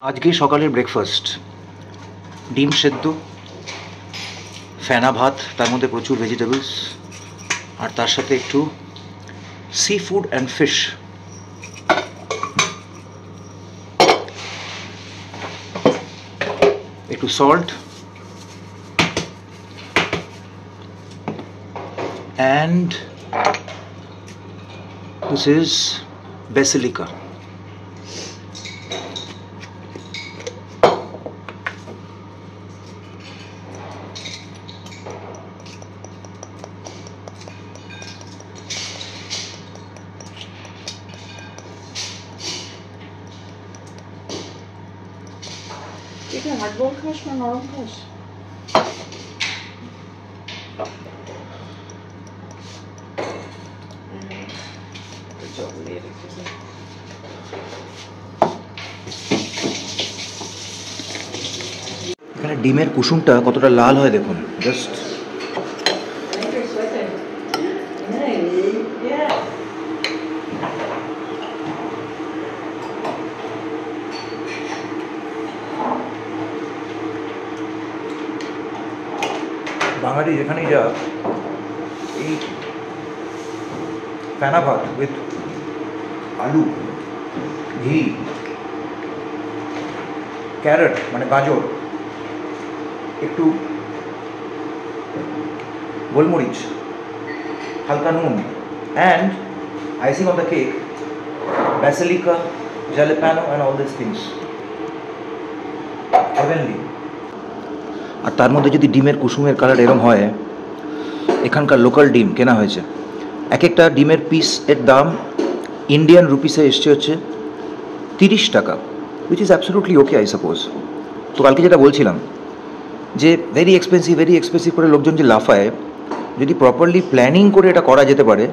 আজকে সকালের ব্রেকফাস্ট ডিম সেদ্ধ, ফেনা ভাত, তার মধ্যে প্রচুর ভেজিটেবলস, আর তার সাথে একটু সি ফুড অ্যান্ড ফিশ। একটু salt and this is basilica. এটা হার্ড বল খাস না নরম খাস? এখানে ডিমের কুসুমটা কতটা লাল হয় দেখুন, জাস্ট বাঙালি যেখানেই যা এই ফেনা ভাত উইথ আলু, ঘি, ক্যারট মানে গাজর, একটু গোলমরিচ, হালকা নুন, and icing on the cake, basilica, jalapeno and all these things. Heavenly. আর তার মধ্যে যদি ডিমের কুসুমের কালার এরম হয়, এখানকার লোকাল ডিম কেনা হয়েছে, এক একটা ডিমের পিস এর দাম ইন্ডিয়ান রুপিসে এসছে হচ্ছে 30 টাকা, which is absolutely okay I suppose. তো কালকে যেটা বলছিলাম যে ভেরি এক্সপেন্সিভ করে লোকজন যে লাফায়, যদি প্রপারলি প্ল্যানিং করে এটা করা যেতে পারে,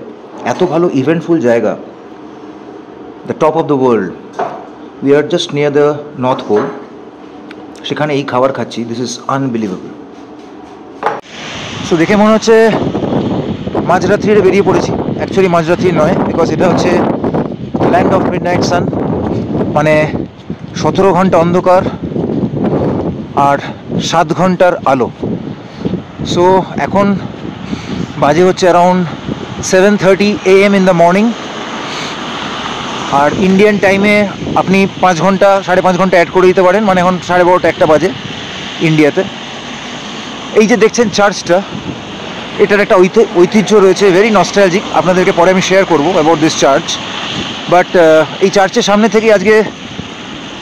এত ভালো ইভেন্টফুল জায়গা, the top of the world, we are just near the North Pole, সেখানে এই খাবার খাচ্ছি, দিস ইজ আনবিলিভেবল। সো দেখে মনে হচ্ছে মাঝরাত্রিরে বেরিয়ে পড়েছি, অ্যাকচুয়ালি মাঝরাত্রি নয়, বিকজ এটা হচ্ছে ল্যান্ড অফ মিডনাইট সান, মানে 17 ঘন্টা অন্ধকার আর 7 ঘন্টার আলো। সো এখন বাজে হচ্ছে around 7:30 AM in the morning, আর ইন্ডিয়ান টাইমে আপনি 5 ঘন্টা 5.5 ঘন্টা অ্যাড করে দিতে পারেন, মানে এখন 12:30 1টা বাজে ইন্ডিয়াতে। এই যে দেখছেন চার্চটা, এটার একটা ঐতিহ্য রয়েছে, ভেরি নস্টালজিক, আপনাদেরকে পরে আমি শেয়ার করবো অ্যাবাউট দিস চার্চ। বাট এই চার্চের সামনে থেকে আজকে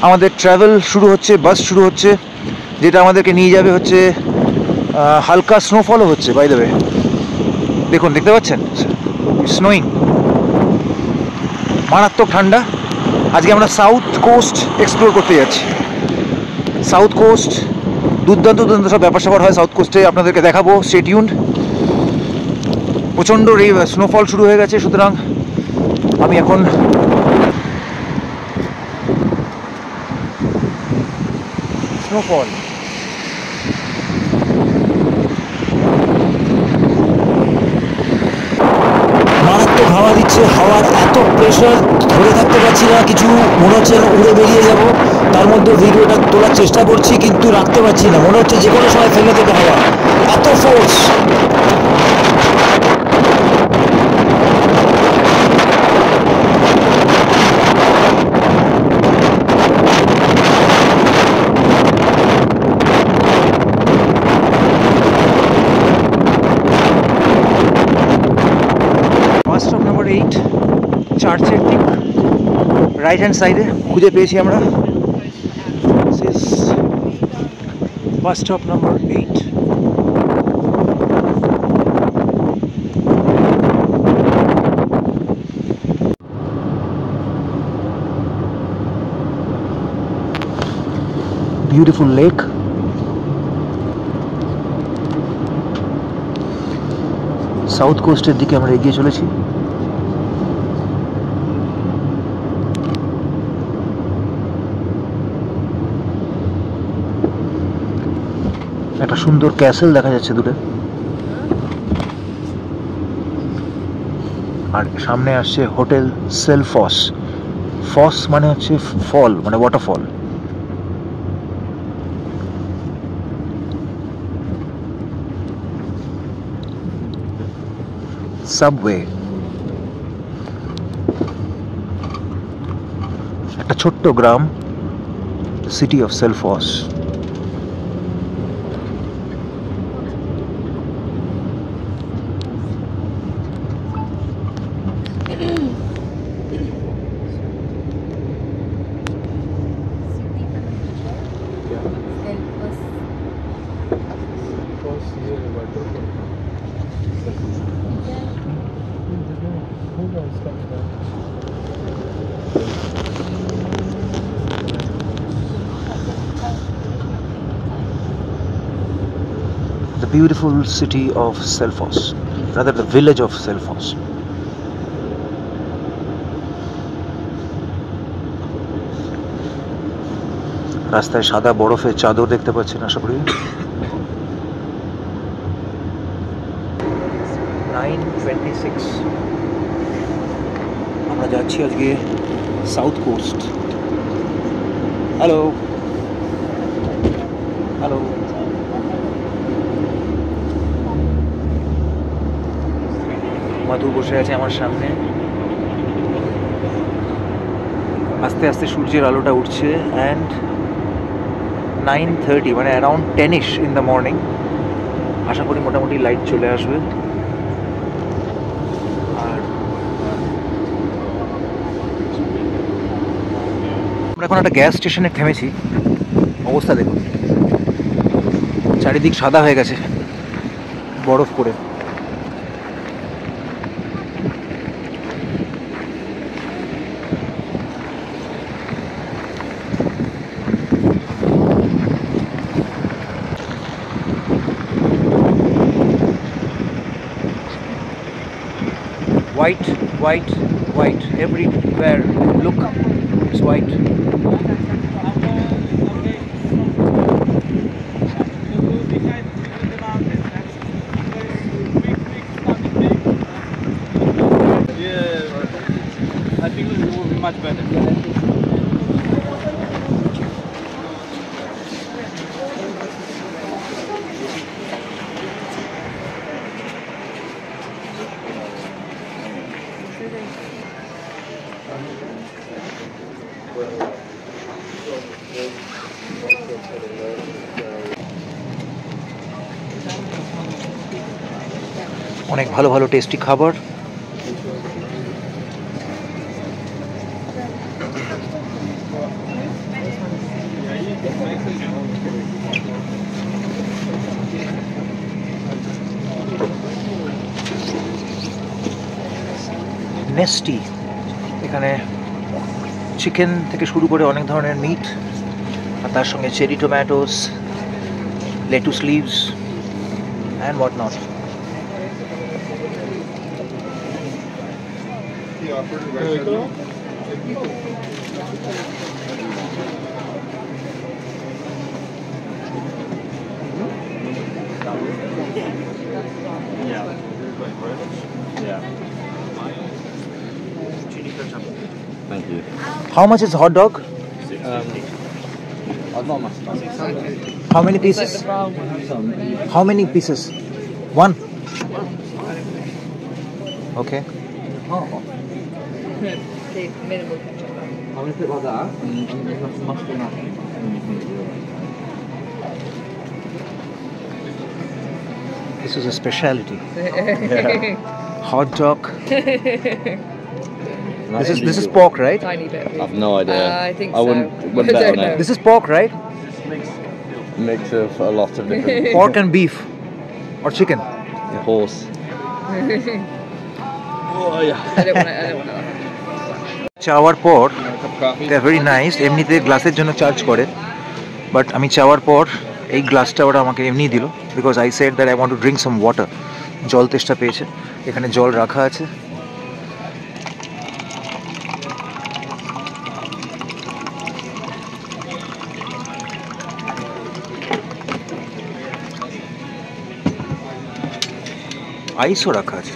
আমাদের ট্রাভেল শুরু হচ্ছে, বাস শুরু হচ্ছে, যেটা আমাদেরকে নিয়ে যাবে হচ্ছে, হালকা স্নোফলও হচ্ছে বাই দ্য ওয়ে, দেখুন দেখতে পাচ্ছেন, স্নোয়িং, মারাত্মক ঠান্ডা। আজকে আমরা সাউথ কোস্ট এক্সপ্লোর করতে যাচ্ছি। সাউথ কোস্ট দুর্দান্ত সব ব্যাপার স্যাপার হয় সাউথ কোস্টে, আপনাদেরকে দেখাবো, স্টে টিউনড। প্রচণ্ড স্নোফল শুরু হয়ে গেছে, সুতরাং আমি এখন স্নোফল মারাত্মক হাওয়া দিচ্ছে, হাওয়ার এত প্রেশার ধরে থাকতে পারছি না, কিছু মনে হচ্ছে উড়ে বেরিয়ে যাব। তার মধ্যে ভিডিওটা তোলার চেষ্টা করছি কিন্তু রাখতে পারছি না, মনে হচ্ছে যে কোনো সময় ফেলে দেবে হাওয়া, এত ফোর্স। বাস স্টপ নাম্বার 8, চার্চের ঠিক রাইট হ্যান্ড সাইডে খুঁজে পেয়েছি আমরা। Bus stop number 8। Beautiful lake, south কোস্টের দিকে আমরা এগিয়ে চলেছি। একটা সুন্দর ক্যাসেল দেখা যাচ্ছে দূরে, আর সামনে আসছে হোটেল সেলফস। ফস মানে হচ্ছে ফল, মানে ওয়াটারফল। সাবওয়ে, একটা ছোট্ট গ্রাম, city of selves. The beautiful city of Selfos, rather the village of Selfos. রাস্তায় সাদা বরফের চাদর দেখতে পাচ্ছেন আশা করি। 9:26 আমরা যাচ্ছি আজকে সাউথ কোস্ট। হ্যালো হ্যালো, মাধু বসে আছে আমার সামনে। আস্তে আস্তে সূর্যের আলোটা উঠছে অ্যান্ড 9:30 মানে around 10ish in the morning. আশা করি মোটামুটি লাইট চলে আসবে। আর আমরা এখন একটা গ্যাস স্টেশনে থেমেছি। অবস্থা দেখুন, চারিদিক সাদা হয়ে গেছে বরফ পড়ে। White, white, white. Everywhere look, it's white. Yeah, I think it will be much better. অনেক ভালো ভালো টেস্টি খাবার। নেস্টি, এখানে চিকেন থেকে শুরু করে অনেক ধরনের মিট, আর তার সঙ্গে cherry tomatoes, lettuce leaves and what not. Thank you. How much is hot dog? Not much. How many pieces? How many pieces? One? Okay. This is a specialty. Hot dog. This is pork, right? Tiny bit. I've no idea. I think I wouldn't so. bet I on don't know. it. This is pork, right? Mix of a lot of different Pork and beef or chicken. horse. Oh yeah. I don't want to. চাওয়ার পর Cup of coffee. They are very nice. এমনিতে গ্লাসের জন্য charge করে, but আমি চাওয়ার পর এই গ্লাসটা ওরা আমাকে এমনিই দিল, because I said that I want to drink some water. জল তেষ্টা পেয়েছে, এখানে জল রাখা আছে। আইসও রাখা আছে।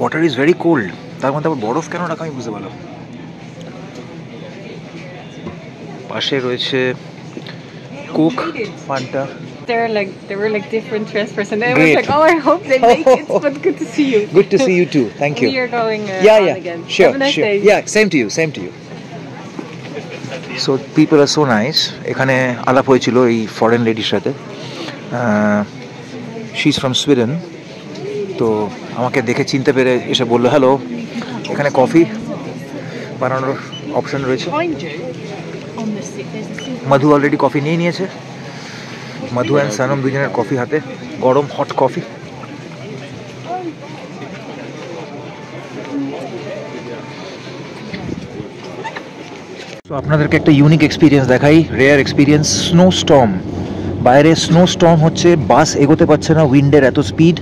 ওয়াটার ইজ ভেরি কোল্ড, তার মধ্যে আবার বরফ কেন রাখা আমি বুঝতে পারলাম। পাশে রয়েছে Coke, Fanta, There were like different transfers, and I was Great. like, oh, I hope they make it. But good to see you. Good to see you too. Thank you. We are going on again. Sure, Have a nice sure. day. Yeah, same to you, same to you. So people are so nice. এখানে আলাপ হয়েছিল এই foreign লেডির সাথে। She is from Sweden. তো আমাকে দেখে চিনতে পেরে এসে বললো হ্যালো, এখানে কফি বানানোর অপশন রয়েছে। মধু অলরেডি কফি নিয়ে নিয়েছে। মধু অ্যান্ড সানম দুজনের কফি হাতে, গরম হট কফি। তো আপনাদেরকে একটা ইউনিক এক্সপিরিয়েন্স দেখাই, রেয়ার এক্সপিরিয়েন্স। স্নো স্টর্ম, বাইরে স্নো স্টর্ম হচ্ছে, বাস এগোতে পারছে না, উইন্ডের এত স্পিড,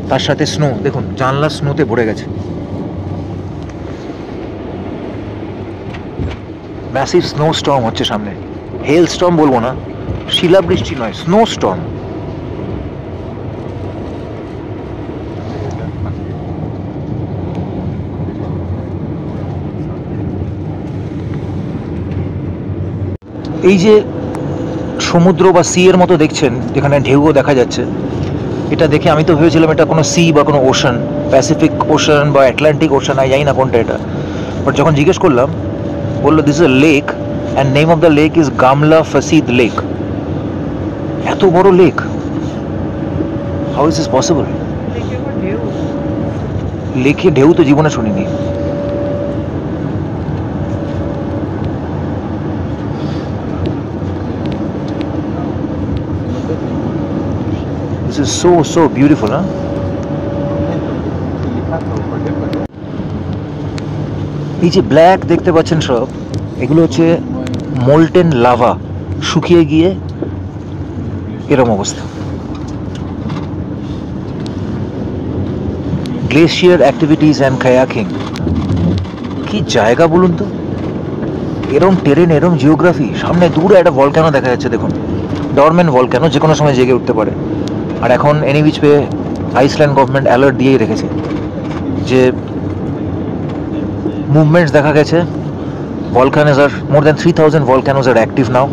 তার সাথে স্নো। দেখুন জানলা স্নোতে ভরে গেছে। ম্যাসিভ স্নো স্টর্ম হচ্ছে সামনে। হেল স্টর্ম বলবো না, শিলাবৃষ্টি নয়, স্নো স্টর্ম। এই যে সমুদ্র বা সি এর মতো দেখছেন, যেখানে ঢেউও দেখা যাচ্ছে, এটা দেখে আমি তো ভেবেছিলাম এটা কোনো সি বা কোনো ওশান, প্যাসিফিক ওশান বা অ্যাটলান্টিক ওশান, আমি জানি না কোনটা এটা। বাট যখন জিজ্ঞেস করলাম, বললো this is a lake and name of the lake is গামলা ফাসিদ লেক। এত বড় lake, how is this possible? লেকে ঢেউ তো জীবনে শুনিনি। This is so beautiful, huh? এই যে ব্ল্যাক দেখতে পাচ্ছেন সব, এগুলো হচ্ছে মোল্টেন লাভা, শুকিয়ে গিয়ে এরকম অবস্থা। গ্লেশিয়ার অ্যাক্টিভিটিস অ্যান্ড কায়াকিং, কি জায়গা বলুন তো, এরম টেরেন, এরম জিওগ্রাফি। সামনে দূরে একটা ভলক্যানো দেখা যাচ্ছে, দেখুন, ডরমেন্ট ভলক্যানো, যে কোনো সময় জেগে উঠতে পারে। আর এখন any which way Iceland government alert দিয়েই রেখেছে যে মুভমেন্টস দেখা গেছে। ভলক্যানোস আর মোর দ্যান 3000 ভলক্যানোস আর অ্যাক্টিভ নাও।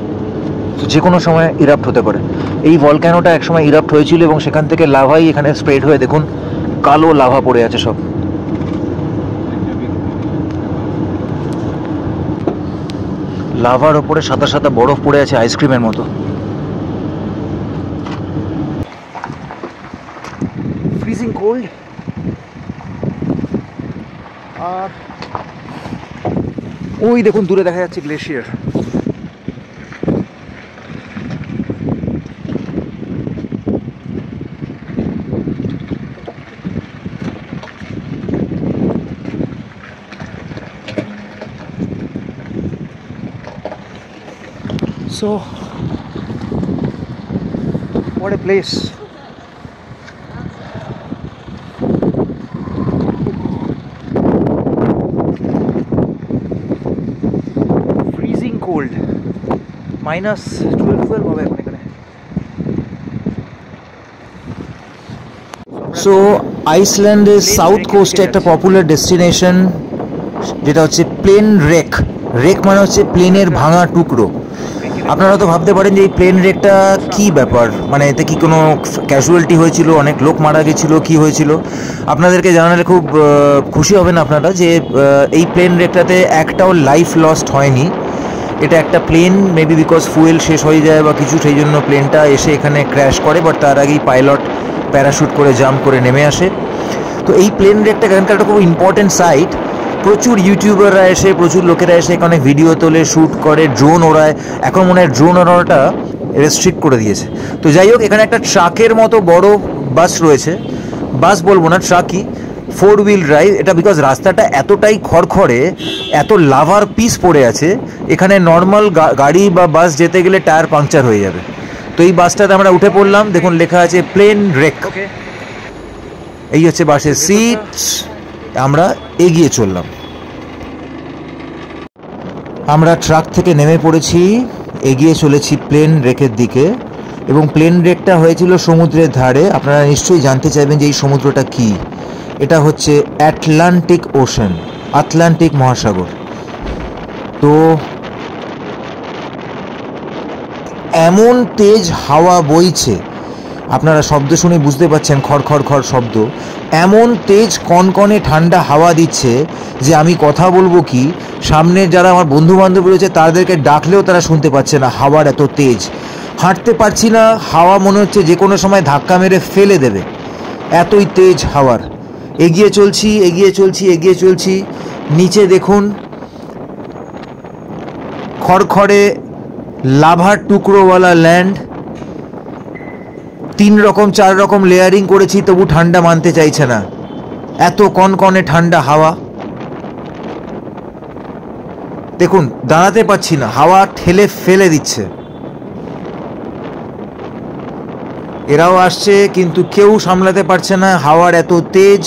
তো যে কোনো সময় ইরাপ্ট হতে পারে। এই ভলক্যানোটা একসময় ইরাপ্ট হয়েছিল এবং সেখান থেকে লাভাই এখানে স্প্রেড হয়ে, দেখুন কালো লাভা পড়ে আছে সব। লাভার ওপরে সাদা সাদা বরফ পড়ে আছে আইসক্রিমের মতো। Freezing cold. আর ওই দেখুন দূরে দেখা যাচ্ছে glacier. So, what a place. Freezing cold. -12 হবে এখন এখানে। So, আইসল্যান্ডের সাউথ কোস্টে একটা পপুলার ডেস্টিনেশন, যেটা হচ্ছে প্লেন রেক। রেক মানে হচ্ছে প্লেনের ভাঙা টুকরো। আপনারা তো ভাবতে পারেন যে এই প্লেন রেকটা কি ব্যাপার, মানে এতে কি কোনো ক্যাজুয়ালিটি হয়েছিল, অনেক লোক মারা গেছিলো, কি হয়েছিল? আপনাদেরকে জানালে খুব খুশি হবেন আপনারা যে এই প্লেন রেকটাতে একটাও লাইফ লস্ট হয়নি। এটা একটা প্লেন, মেবি বিকজ ফুয়েল শেষ হয়ে যায় বা কিছু, সেই জন্য প্লেনটা এসে এখানে ক্র্যাশ করে, বাট তার আগেই পাইলট প্যারাশুট করে জাম্প করে নেমে আসে। তো এই প্লেন রেকটা এখানকার একটা খুব ইম্পর্টেন্ট সাইট। প্রচুর ইউটিউবাররা এসে, প্রচুর লোকেরা এসে এখানে ভিডিও তোলে, শ্যুট করে, ড্রোন ওড়ায়। এখন মনে হয় ড্রোন ওড়ানোটা রেস্ট্রিক্ট করে দিয়েছে। তো যাই হোক, এখানে একটা ট্রাকের মতো বড় বাস রয়েছে, বাস বলবো না, ট্রাকই, 4 হুইল ড্রাইভ। এটা বিকজ রাস্তাটা এতটাই খড়খড়ে, এত লাভার পিস পড়ে আছে, এখানে নর্মাল গাড়ি বা বাস যেতে গেলে টায়ার পাংচার হয়ে যাবে। তো এই বাসটাতে আমরা উঠে পড়লাম, দেখুন লেখা আছে প্লেন রেক। এই হচ্ছে বাসের সিট, আমরা এগিয়ে চললাম। আমরা ট্রাক থেকে নেমে পড়েছি, এগিয়ে চলেছি প্লেন রেকের দিকে। এবং প্লেন রেকটা হয়েছিল সমুদ্রের ধারে। আপনারা নিশ্চয়ই জানতে চাইবেন যে এই সমুদ্রটা কি। এটা হচ্ছে অ্যাটলান্টিক ওশান, আটলান্টিক মহাসাগর। তো এমন তেজ হাওয়া বইছে, আপনারা শব্দ শুনে বুঝতে পারছেন, খড় খড় খড় শব্দ। এমন তেজ কনকনে ঠান্ডা হাওয়া দিচ্ছে যে আমি কথা বলবো কি, সামনে যারা আমার বন্ধু বান্ধব রয়েছে তাদেরকে ডাকলেও তারা শুনতে পাচ্ছে না, হাওয়ার এত তেজ। হাঁটতে পারছি না, হাওয়া মনে হচ্ছে যে কোনো সময় ধাক্কা মেরে ফেলে দেবে, এতই তেজ হাওয়ার। এগিয়ে চলছি এগিয়ে চলছি এগিয়ে চলছি, নিচে দেখুন খড়খড়ে লাভার টুকরোওয়ালা ল্যান্ড। 3 রকম 4 রকম লেয়ারিং করেছি, তবু ঠান্ডা মানতে চাইছে না, এত কনকনে ঠান্ডা হাওয়া। দেখুন দাঁড়াতে পারছি না, হাওয়া ঠেলে ফেলে দিচ্ছে। এরাও আসছে কিন্তু কেউ সামলাতে পারছে না, হাওয়ার এত তেজ,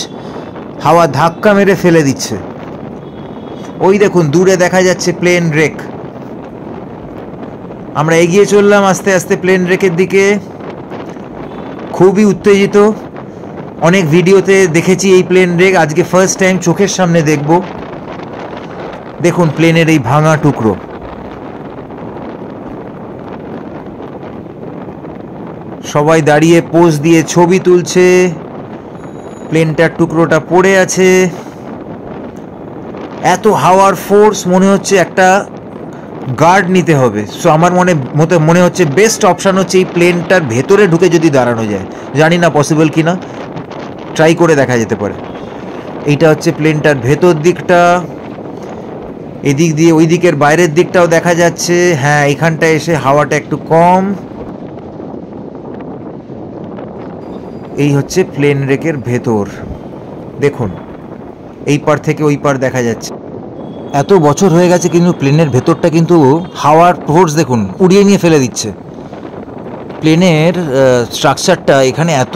হাওয়া ধাক্কা মেরে ফেলে দিচ্ছে। ওই দেখুন দূরে দেখা যাচ্ছে প্লেন রেক। আমরা এগিয়ে চললাম আস্তে আস্তে প্লেন রেকের দিকে, খুবই উত্তেজিত। অনেক ভিডিওতে দেখেছি এই প্লেন রেক, আজকে ফার্স্ট টাইম চোখের সামনে দেখব। দেখুন প্লেনের এই ভাঙা টুকরো, সবাই দাঁড়িয়ে পোজ দিয়ে ছবি তুলছে, প্লেনটার টুকরোটা পড়ে আছে। এত হাওয়ার ফোর্স, মনে হচ্ছে একটা গার্ড নিতে হবে। সো আমার মনে হচ্ছে বেস্ট অপশান হচ্ছে এই প্লেনটার ভেতরে ঢুকে যদি দাঁড়ানো যায়। জানি না পসিবল কি না, ট্রাই করে দেখা যেতে পারে। এইটা হচ্ছে প্লেনটার ভেতর দিকটা, এদিক দিয়ে ওই দিকের বাইরের দিকটাও দেখা যাচ্ছে। হ্যাঁ, এখানটায় এসে হাওয়াটা একটু কম। এই হচ্ছে প্লেন রেকের ভেতর, দেখুন এই পার থেকে ওই পার দেখা যাচ্ছে। এত বছর হয়ে গেছে কিন্তু প্লেনের ভেতরটা কিন্তু হাওয়ার ফোর্স দেখুন উড়িয়ে নিয়ে ফেলে দিচ্ছে। প্লেনের স্ট্রাকচারটা এখানে এত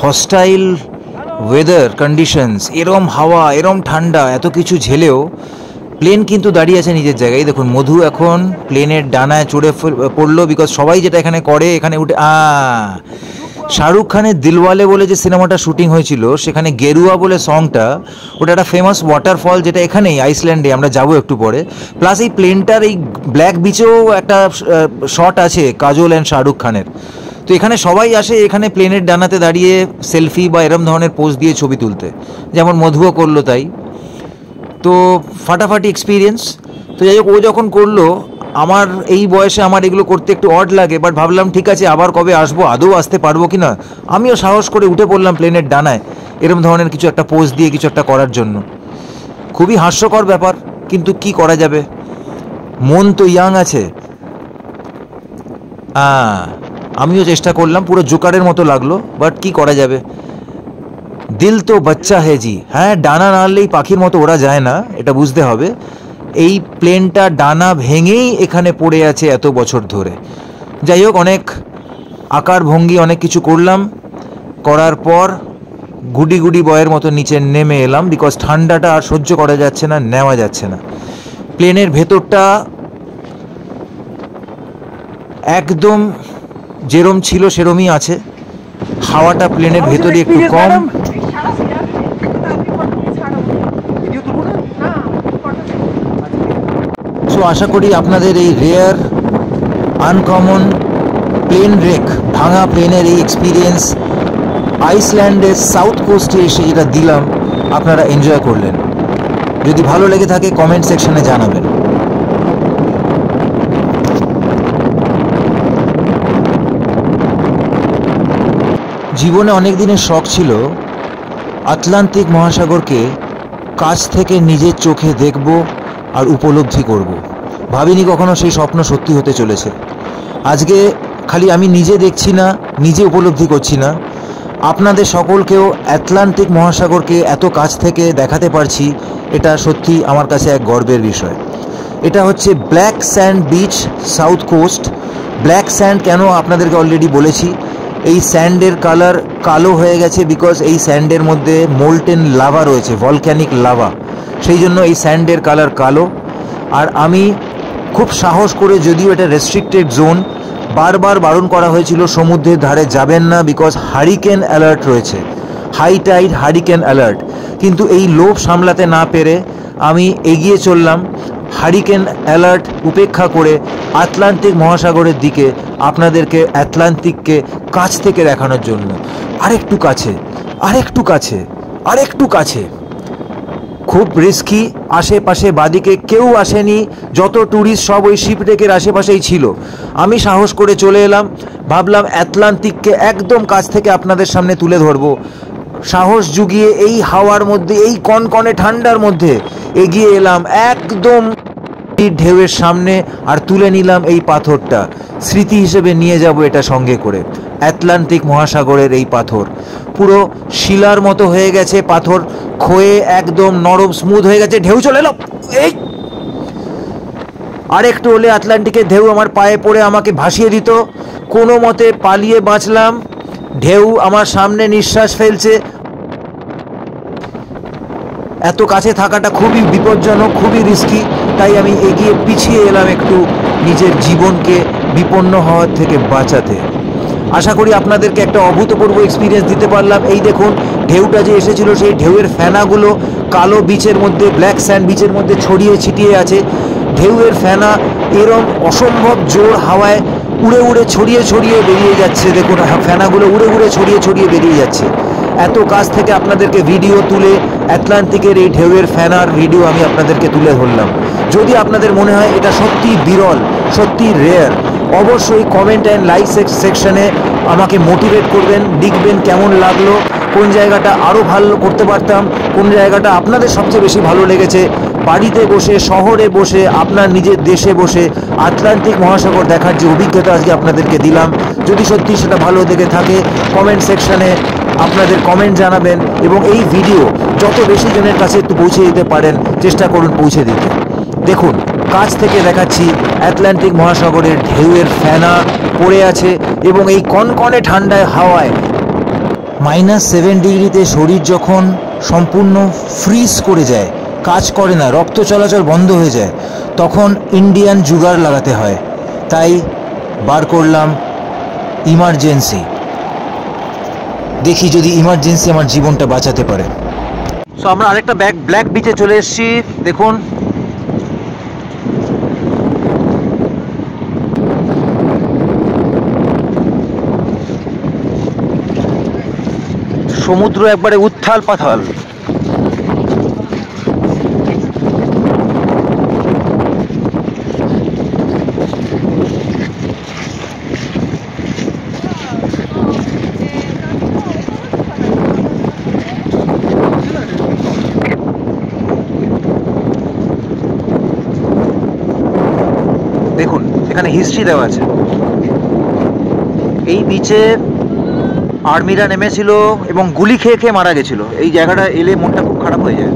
হস্টাইল ওয়েদার কন্ডিশনস, এরম হাওয়া এরম ঠান্ডা এত কিছু ঝেলেও প্লেন কিন্তু দাঁড়িয়ে আছে নিজের জায়গায়। দেখুন মধু এখন প্লেনের ডানায় চড়ে পড়লো, বিকজ সবাই যেটা এখানে করে, এখানে উঠে শাহরুখ খানের দিলওয়ালে বলে যে সিনেমাটা শুটিং হয়েছিল, সেখানে গেরুয়া বলে সংটা, ওটা একটা ফেমাস ওয়াটারফল, যেটা এখানেই আইসল্যান্ডে, আমরা যাবো একটু পরে। প্লাস এই প্লেনটার এই ব্ল্যাক বিচেও একটা শট আছে কাজল অ্যান্ড শাহরুখ খানের। তো এখানে সবাই আসে এখানে প্লেনের ডানাতে দাঁড়িয়ে সেলফি বা এরম ধরনের পোজ দিয়ে ছবি তুলতে, যেমন মধুও করলো তাই। তো ফাটাফাটি এক্সপিরিয়েন্স। তো যাই হোক, ও যখন করলো, আমার এই বয়সে আমার এগুলো করতে একটু অড লাগে, বাট ভাবলাম ঠিক আছে আবার কবে আসবো, আদৌ আসতে পারবো কি না। আমিও সাহস করে উঠে পড়লাম প্লেনের ডানায় এরম ধরনের কিছু একটা পোজ দিয়ে কিছু একটা করার জন্য। খুবই হাস্যকর ব্যাপার, কিন্তু কি করা যাবে, মন তো ইয়াং আছে। আমিও চেষ্টা করলাম, পুরো জোকারের মতো লাগলো, বাট কি করা যাবে, দিল তো বাচ্চা হে জি। হ্যাঁ, ডানা নাড়লেই পাখির মতো ওরা যায় না, এটা বুঝতে হবে। এই প্লেনটা ডানা ভেঙেই এখানে পড়ে আছে এত বছর ধরে। যাই হোক, অনেক আকার ভঙ্গি অনেক কিছু করলাম, করার পর গুডি গুডি বয়ের মতো নিচে নেমে এলাম, বিকজ ঠান্ডাটা আর সহ্য করা যাচ্ছে না, নেওয়া যাচ্ছে না। প্লেনের ভেতরটা একদম যেরম ছিল সেরমই আছে, হাওয়াটা প্লেনের ভেতরে একটু কম। সো আশা করি আপনাদের এই রেয়ার আনকমন প্লেন রেক, ভাঙা প্লেনের এই এক্সপিরিয়েন্স আইসল্যান্ডের সাউথ কোস্টে এসে যেটা দিলাম, আপনারা এনজয় করলেন। যদি ভালো লেগে থাকে কমেন্ট সেকশনে জানাবেন। জীবনে অনেক দিনের শখ ছিল আটলান্টিক মহাসাগরকে কাছ থেকে নিজের চোখে দেখব আর উপলব্ধি করব। ভাবিনি কখনো সেই স্বপ্ন সত্যি হতে চলেছে। আজকে খালি আমি নিজে দেখছি না, নিজে উপলব্ধি করছি না, আপনাদের সকলকেও আটলান্টিক মহাসাগরকে এত কাছ থেকে দেখাতে পারছি, এটা সত্যি আমার কাছে এক গর্বের বিষয়। এটা হচ্ছে black sand beach, south coast. Black sand কেন আপনাদেরকে অলরেডি বলেছি। এই স্যান্ডের কালার কালো হয়ে গেছে বিকজ এই স্যান্ডের মধ্যে মোল্টেন লাভা রয়েছে, ভলক্যানিক লাভা, সেই জন্য এই স্যান্ডের কালার কালো। আর আমি খুব সাহস করে, যদিও এটা রেস্ট্রিক্টেড জোন, বারবার বারণ করা হয়েছিল সমুদ্রের ধারে যাবেন না, বিকজ হারিকেন অ্যালার্ট রয়েছে, হাই টাইড হারিকেন অ্যালার্ট। কিন্তু এই লোভ সামলাতে না পেরে আমি এগিয়ে চললাম। হারিকেন অ্যালার্ট উপেক্ষা করে আটলান্টিক মহাসাগরের দিকে আপনাদেরকে আটলান্টিককে কাছ থেকে দেখানোর জন্য। আরেকটু কাছে, আরেকটু কাছে, আরেকটু কাছে। খুব রিস্কি, আশেপাশে বাদিকে কেউ আসেনি, যত ট্যুরিস্ট সব ওই শিপরেকের আশেপাশেই ছিল। আমি সাহস করে চলে এলাম, ভাবলাম আটলান্টিককে একদম কাছ থেকে আপনাদের সামনে তুলে ধরবো। সাহস জুগিয়ে এই হাওয়ার মধ্যে, এই কনকনে ঠান্ডার মধ্যে এগিয়ে এলাম একদম ঢেউয়ের সামনে, আর তুলে নিলাম এই পাথরটা। স্মৃতি হিসেবে নিয়ে যাব এটা সঙ্গে করে। আটলান্টিক মহাসাগরের এই পাথর পুরো শিলার মতো হয়ে গেছে, পাথর ক্ষয়ে একদম নরম স্মুথ হয়ে গেছে। ঢেউ চলে এলো, এই আরেকটু হলে আটলান্টিকের ঢেউ আমার পায়ে পড়ে আমাকে ভাসিয়ে দিত। কোনো মতে পালিয়ে বাঁচলাম। ঢেউ আমার সামনে নিঃশ্বাস ফেলছে। এত কাছে থাকাটা খুবই বিপজ্জনক, খুবই রিস্কি, তাই আমি এগিয়ে পিছিয়ে এলাম একটু নিজের জীবনকে বিপন্ন হওয়ার থেকে বাঁচাতে। আশা করি আপনাদেরকে একটা অভূতপূর্ব এক্সপিরিয়েন্স দিতে পারলাম। এই দেখুন ঢেউটা যে এসেছিল, সেই ঢেউয়ের ফেনাগুলো কালো বিচের মধ্যে, ব্ল্যাক স্যান্ড বিচের মধ্যে ছড়িয়ে ছিটিয়ে আছে। ঢেউয়ের ফেনা এরম অসম্ভব জোর হাওয়ায় উড়ে উড়ে ছড়িয়ে ছড়িয়ে বেরিয়ে যাচ্ছে। দেখুন ফেনাগুলো উড়ে উড়ে ছড়িয়ে ছড়িয়ে বেরিয়ে যাচ্ছে। এত কাছ থেকে আপনাদেরকে ভিডিও তুলে আটলান্টিকের এই ঢেউয়ের ফেনার ভিডিও আমি আপনাদেরকে তুলে ধরলাম। যদি আপনাদের মনে হয় এটা সত্যি বিরল, সত্যি রেয়ার, অবশ্যই কমেন্ট অ্যান্ড লাইক সেকশনে আমাকে মোটিভেট করবেন, লিখবেন কেমন লাগলো, কোন জায়গাটা আরও ভালো করতে পারতাম, কোন জায়গাটা আপনাদের সবচেয়ে বেশি ভালো লেগেছে। বাড়িতে বসে, শহরে বসে, আপনার নিজের দেশে বসে আটলান্টিক মহাসাগর দেখার যে অভিজ্ঞতা আজকে আপনাদেরকে দিলাম, যদি সত্যি সেটা ভালো লেগে থাকে কমেন্ট সেকশনে আপনাদের কমেন্ট জানাবেন, এবং এই ভিডিও যত বেশি জনের কাছে একটু পৌঁছে দিতে পারেন চেষ্টা করুন পৌঁছে দিতে। দেখুন কাছ থেকে দেখাচ্ছি আটলান্টিক মহাসাগরের ঢেউয়ের ফেনা পড়ে আছে, এবং এই কনকনে ঠান্ডায় হাওয়ায় -7 ডিগ্রিতে শরীর যখন সম্পূর্ণ ফ্রিজ করে যায়, কাজ করে না, রক্ত চলাচল বন্ধ হয়ে যায়, তখন ইন্ডিয়ান জুগার লাগাতে হয়। তাই বার করলাম ইমার্জেন্সি, দেখি যদি ইমার্জেন্সি আমার জীবনটা বাঁচাতে পারে। সো আমরা আরেকটা ব্ল্যাক বিচে চলে এসেছি। দেখুন সমুদ্র একবারে উত্থাল পাথাল। দেখুন এখানে হিস্ট্রি দেওয়া আছে। এই বিচে আর্মিরা নেমেছিল এবং গুলি খেয়ে খেয়ে মারা গেছিল। এই জায়গাটা এলে মনটা খুব খারাপ হয়ে যায়।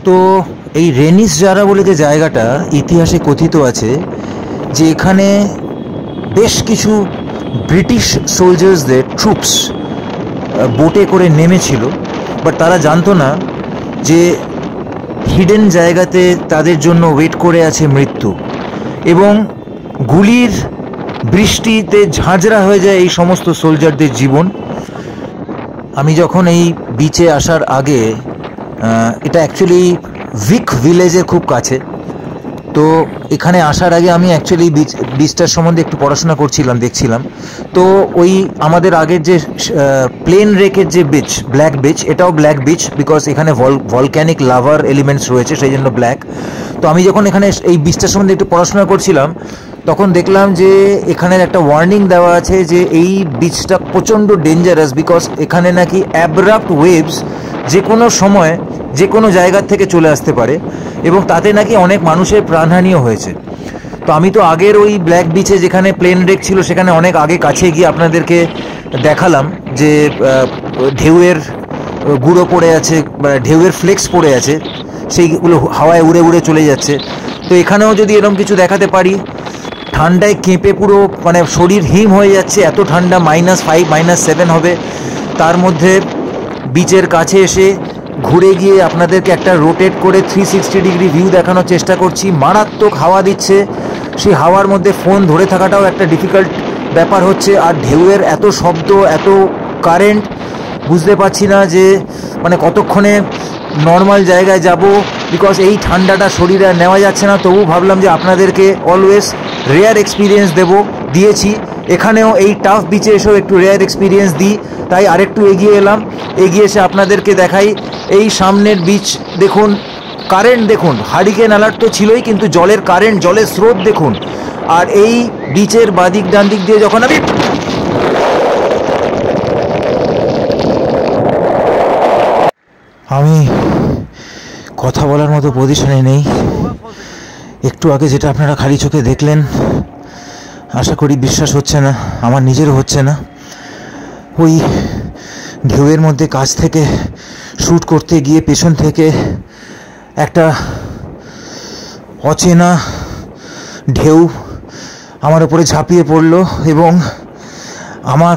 তো এই রেনিস জারা বলে যে জায়গাটা, ইতিহাসে কথিত আছে যে এখানে বেশ কিছু ব্রিটিশ সোলজার্সদের ট্রুপস বোটে করে নেমেছিল, বাট তারা জানতো না যে হিডেন জায়গাতে তাদের জন্য ওয়েট করে আছে মৃত্যু, এবং গুলির বৃষ্টিতে ঝাঁঝরা হয়ে যায় এই সমস্ত সোলজারদের জীবন। আমি যখন এই বিচে আসার আগে, এটা অ্যাকচুয়ালি ভিক ভিলেজের খুব কাছে, তো এখানে আসার আগে আমি অ্যাকচুয়ালি বিচটার সম্বন্ধে একটু পড়াশোনা করছিলাম, দেখছিলাম। তো ওই আমাদের আগের যে প্লেন রেকের যে বিচ, ব্ল্যাক বিচ, এটাও ব্ল্যাক বিচ বিকজ এখানে ভলক্যানিক লাভার এলিমেন্টস রয়েছে, সেই জন্য ব্ল্যাক। তো আমি যখন এখানে এই বিচটার সম্বন্ধে একটু পড়াশোনা করছিলাম, তখন দেখলাম যে এখানের একটা ওয়ার্নিং দেওয়া আছে যে এই বিচটা প্রচণ্ড ডেঞ্জারাস, বিকজ এখানে নাকি অ্যাব্রাপ্ট ওয়েভস যে কোনো সময় যে কোনো জায়গার থেকে চলে আসতে পারে, এবং তাতে নাকি অনেক মানুষের প্রাণহানিও হয়েছে। তো আমি তো আগের ওই ব্ল্যাক বিচে যেখানে প্লেন রেক ছিল সেখানে অনেক আগে কাছে গিয়ে আপনাদেরকে দেখালাম যে ঢেউয়ের গুঁড়ো পড়ে আছে, ঢেউয়ের ফ্লেক্স পড়ে আছে, সেইগুলো হাওয়ায় উড়ে উড়ে চলে যাচ্ছে। তো এখানেও যদি এরকম কিছু দেখাতে পারি, ঠান্ডায় কেঁপে পুরো মানে শরীর হিম হয়ে যাচ্ছে, এত ঠান্ডা, -5 -7 হবে। তার মধ্যে বিচের কাছে এসে ঘুরে গিয়ে আপনাদেরকে একটা রোটেট করে 360 ডিগ্রি ভিউ দেখানোর চেষ্টা করছি। মারাত্মক হাওয়া দিচ্ছে, সেই হাওয়ার মধ্যে ফোন ধরে থাকাটাও একটা ডিফিকাল্ট ব্যাপার হচ্ছে। আর ঢেউয়ের এত শব্দ, এত কারেন্ট, বুঝতে পারছি না যে মানে কতক্ষণে নর্মাল জায়গায় যাব, বিকজ এই ঠান্ডাটা শরীরে আর নেওয়া যাচ্ছে না। তবু ভাবলাম যে আপনাদেরকে অলওয়েজ রেয়ার এক্সপিরিয়েন্স দিয়েছি, এখানেও এই টাফ বিচে এসেও একটু রেয়ার এক্সপিরিয়েন্স দিই, তাই আরেকটু এগিয়ে এলাম। এগিয়ে এসে আপনাদেরকে দেখাই এই সামনের বিচ। দেখুন কারেন্ট, দেখুন হারিকেন অ্যালার্ট তো ছিলই, কিন্তু জলের কারেন্ট, জলের স্রোত দেখুন। আর এই বিচের বাদিক ডান দিক দিয়ে যখন আমি কথা বলার মতো পজিশনে নেই। একটু আগে যেটা আপনারা খালি চোখে দেখলেন, আশা করি বিশ্বাস হচ্ছে না, আমার নিজেরও হচ্ছে না। ওই ঢেউয়ের মধ্যে কাছ থেকে শ্যুট করতে গিয়ে পেছন থেকে একটা অচেনা ঢেউ আমার উপরে ঝাঁপিয়ে পড়লো, এবং আমার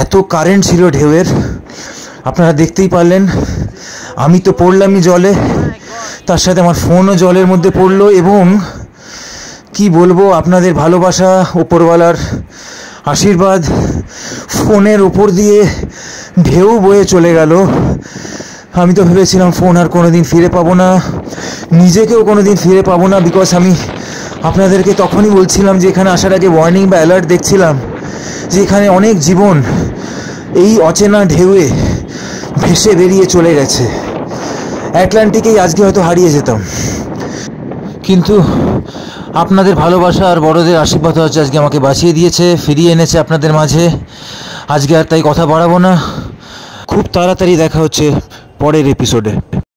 এত কারেন্ট ছিল ঢেউয়ের, আপনারা দেখতেই পারলেন। আমি তো পড়লামই জলে, তার সাথে আমার ফোনও জলের মধ্যে পড়লো। এবং কি বলবো, আপনাদের ভালোবাসা, ওপরওয়ালার আশীর্বাদ, ফোনের ওপর দিয়ে ঢেউ বয়ে চলে গেল। আমি তো ভেবেছিলাম ফোন আর কোনো দিন ফিরে পাবো না, নিজেকেও কোনো দিন ফিরে পাবো না, বিকজ আমি আপনাদেরকে তখনই বলছিলাম যে এখানে আসার আগে ওয়ার্নিং বা অ্যালার্ট দেখছিলাম যে এখানে অনেক জীবন এই অচেনা ঢেউয়ে ভেসে বেরিয়ে চলে গেছে। অ্যাটলান্টিকেই আজকে হয়তো হারিয়ে যেতাম, কিন্তু আপনাদের ভালোবাসা আর বড়দের আশীর্বাদ হচ্ছে আজকে আমাকে বাঁচিয়ে দিয়েছে, ফিরিয়ে এনেছে আপনাদের মাঝে। আজকে আর তাই কথা বাড়াবো না, খুব তাড়াতাড়ি দেখা হচ্ছে পরের এপিসোডে।